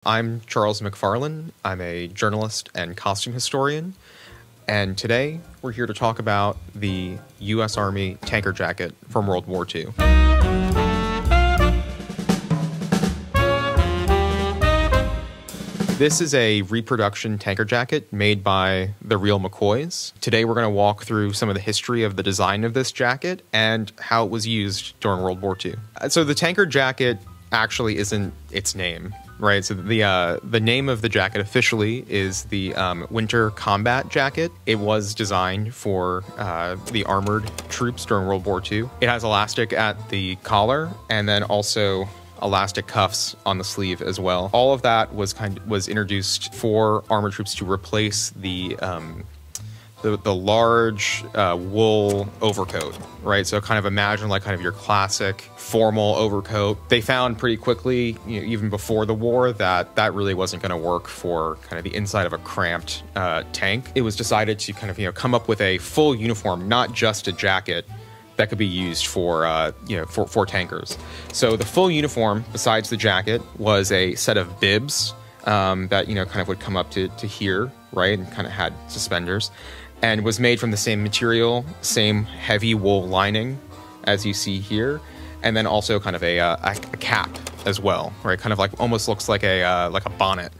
I'm Charles McFarlane. I'm a journalist and costume historian, and today we're here to talk about the U.S. Army tanker jacket from World War II. This is a reproduction tanker jacket made by the real McCoys. Today we're going to walk through some of the history of the design of this jacket and how it was used during World War II. So the tanker jacket actually isn't its name. Right, so the name of the jacket officially is the Winter Combat Jacket. It was designed for the armored troops during World War II. It has elastic at the collar and then also elastic cuffs on the sleeve as well. All of that was introduced for armored troops to replace the large wool overcoat, right? So kind of imagine like kind of your classic formal overcoat. They found pretty quickly, even before the war, that really wasn't going to work for kind of the inside of a cramped tank. It was decided to kind of come up with a full uniform, not just a jacket that could be used for for tankers. So the full uniform, besides the jacket, was a set of bibs that kind of would come up to here, right, and kind of had suspenders, and was made from the same material, same heavy wool lining as you see here, and then also kind of a cap as well, right? Kind of like almost looks like a bonnet.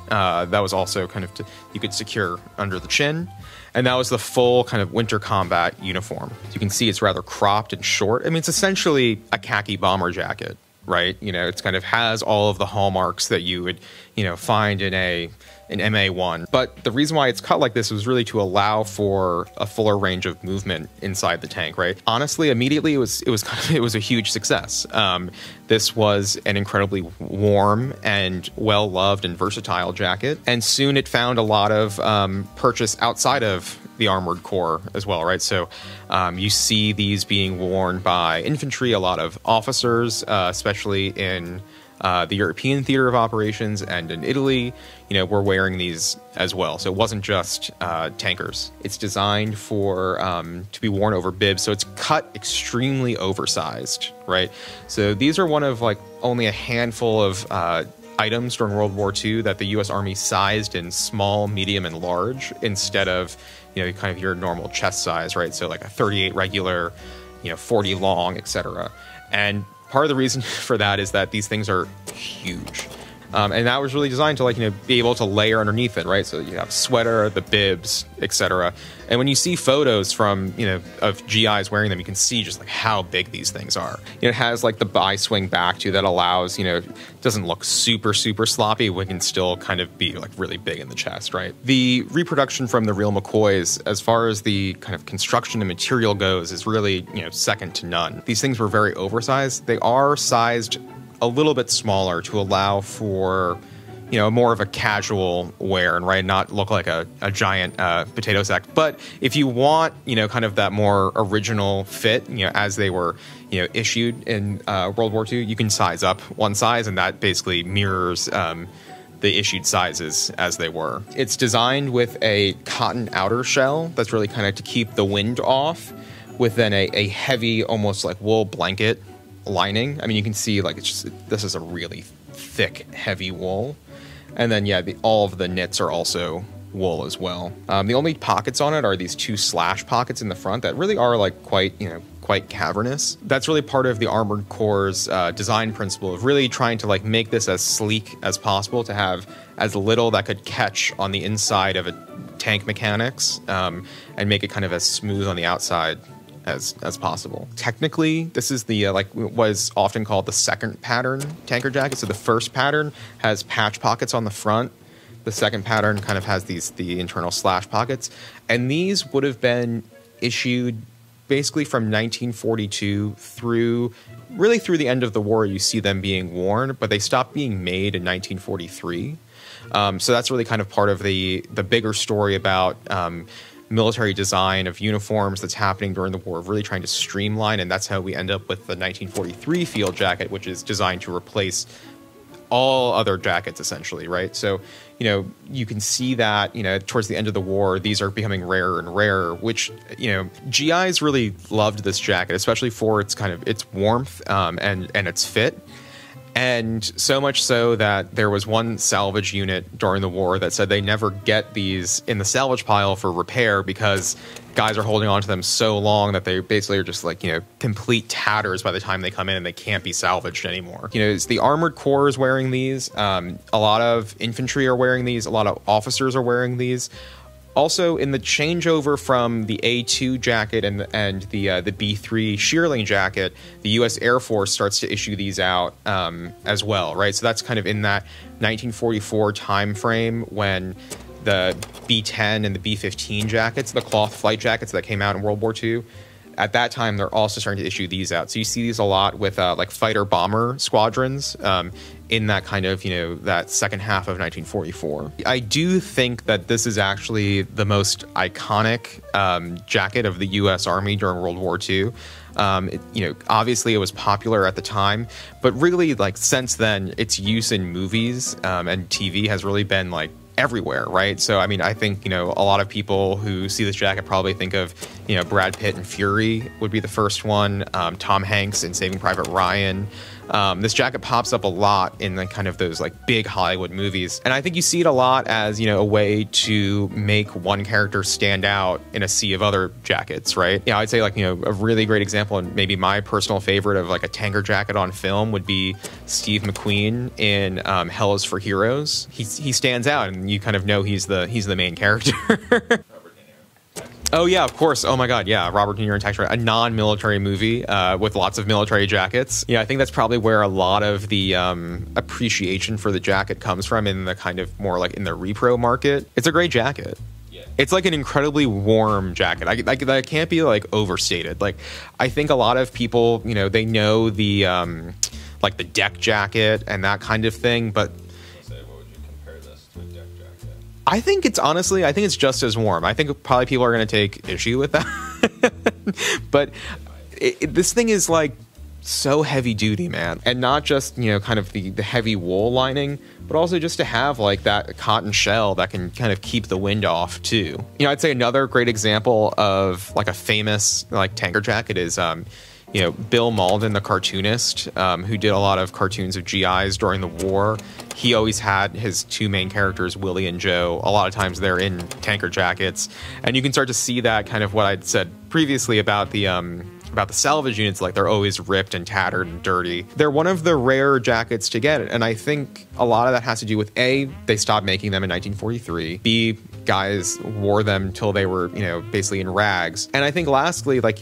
That was also kind of you could secure under the chin, and that was the full kind of winter combat uniform. So you can see it's rather cropped and short. I mean, it's essentially a khaki bomber jacket, right? It's kind of has all of the hallmarks that you would find in an MA1. But the reason why it's cut like this was really to allow for a fuller range of movement inside the tank, right? Honestly, immediately it was a huge success. This was an incredibly warm and well-loved and versatile jacket, and soon it found a lot of purchase outside of the armored corps as well, right? So you see these being worn by infantry, a lot of officers, especially in the European theater of operations and in Italy, were wearing these as well. So it wasn't just tankers. It's designed for to be worn over bibs, so it's cut extremely oversized, right? So these are one of like only a handful of items during World War II that the U.S. Army sized in small, medium, and large instead of kind of your normal chest size, right? So like a 38 regular, 40 long, etc. And part of the reason for that is that these things are huge. And that was really designed to be able to layer underneath it, right? So you have sweater, the bibs, etc. And when you see photos from, of GIs wearing them, you can see just like how big these things are. It has like the bi-swing back too that allows, doesn't look super, super sloppy. We can still kind of be like really big in the chest, right? The reproduction from the real McCoys, as far as the kind of construction and material goes, is really, second to none. These things were very oversized. They are sized a little bit smaller to allow for, more of a casual wear and not look like a giant potato sack. But if you want, kind of that more original fit, as they were, issued in World War II, you can size up one size, and that basically mirrors the issued sizes as they were. It's designed with a cotton outer shell that's really kind of to keep the wind off, with then a heavy, almost like wool blanket lining. I mean, you can see like this is a really thick, heavy wool. And then all of the knits are also wool as well. The only pockets on it are these two slash pockets in the front that really are like quite cavernous. That's really part of the Armored Corps' design principle of really trying to make this as sleek as possible, to have as little that could catch on the inside of a tank mechanics, and make it kind of as smooth on the outside as possible. Technically, this is the what is often called the second pattern tanker jacket. So the first pattern has patch pockets on the front. The second pattern kind of has the internal slash pockets, and these would have been issued basically from 1942 through the end of the war. You see them being worn, but they stopped being made in 1943. So that's really kind of part of the bigger story about military design of uniforms that's happening during the war, really trying to streamline, and that's how we end up with the 1943 field jacket, which is designed to replace all other jackets essentially, right? So, you can see that, towards the end of the war, these are becoming rarer and rarer, which, GIs really loved this jacket, especially for its warmth, and its fit. And so much so that there was one salvage unit during the war that said they never get these in the salvage pile for repair because guys are holding on to them so long that they basically are just like, complete tatters by the time they come in and they can't be salvaged anymore. It's the armored corps is wearing these. A lot of infantry are wearing these. A lot of officers are wearing these. Also, in the changeover from the A2 jacket and the B3 shearling jacket, the U.S. Air Force starts to issue these out as well, right? So that's kind of in that 1944 time frame when the B-10 and the B-15 jackets, the cloth flight jackets that came out in World War II, at that time, they're also starting to issue these out. So you see these a lot with like fighter bomber squadrons in that kind of, that second half of 1944. I do think that this is actually the most iconic jacket of the U.S. Army during World War II. Obviously it was popular at the time, but really like since then, its use in movies and TV has really been like everywhere, right? So, I mean, I think, a lot of people who see this jacket probably think of, Brad Pitt and Fury would be the first one, Tom Hanks in Saving Private Ryan. This jacket pops up a lot in the kind of those like big Hollywood movies. And I think you see it a lot as, a way to make one character stand out in a sea of other jackets, right? Yeah, I'd say like, a really great example and maybe my personal favorite of like a tanker jacket on film would be Steve McQueen in Hell is for Heroes. He stands out and you kind of know he's the main character. Oh, yeah, of course. Oh, my God. Yeah. Robert De Niro in Taxi Driver, a non-military movie with lots of military jackets. Yeah, I think that's probably where a lot of the appreciation for the jacket comes from in the kind of more like in the repro market. It's a great jacket. Yeah. It's like an incredibly warm jacket. That can't be like overstated. Like, I think a lot of people, they know the like the deck jacket and that kind of thing, but I think it's just as warm. I think probably people are going to take issue with that. But this thing is like so heavy duty, man. And not just, kind of the heavy wool lining, but also just to have like that cotton shell that can kind of keep the wind off too. I'd say another great example of like a famous like tanker jacket is, Bill Malden, the cartoonist, who did a lot of cartoons of GIs during the war. He always had his two main characters, Willie and Joe. A lot of times they're in tanker jackets. And you can start to see that kind of what I'd said previously about the salvage units, like they're always ripped and tattered and dirty. They're one of the rare jackets to get. And I think a lot of that has to do with A, they stopped making them in 1943. B, guys wore them till they were, basically in rags. And I think lastly, like,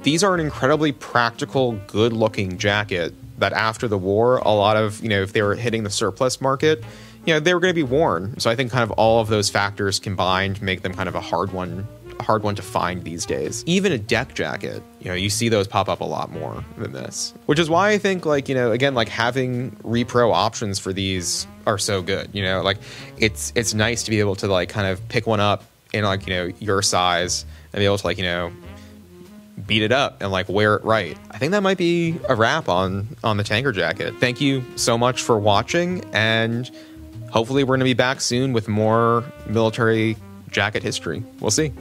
these are an incredibly practical, good-looking jacket that after the war, a lot of, if they were hitting the surplus market, they were going to be worn. So I think kind of all of those factors combined make them kind of a hard one to find these days. Even a deck jacket, you see those pop up a lot more than this. Which is why I think, like, again, like having repro options for these are so good. Like it's nice to be able to like kind of pick one up in like, your size and be able to like, beat it up and like wear it right. I think that might be a wrap on the tanker jacket. Thank you so much for watching, and hopefully we're going to be back soon with more military jacket history. We'll see.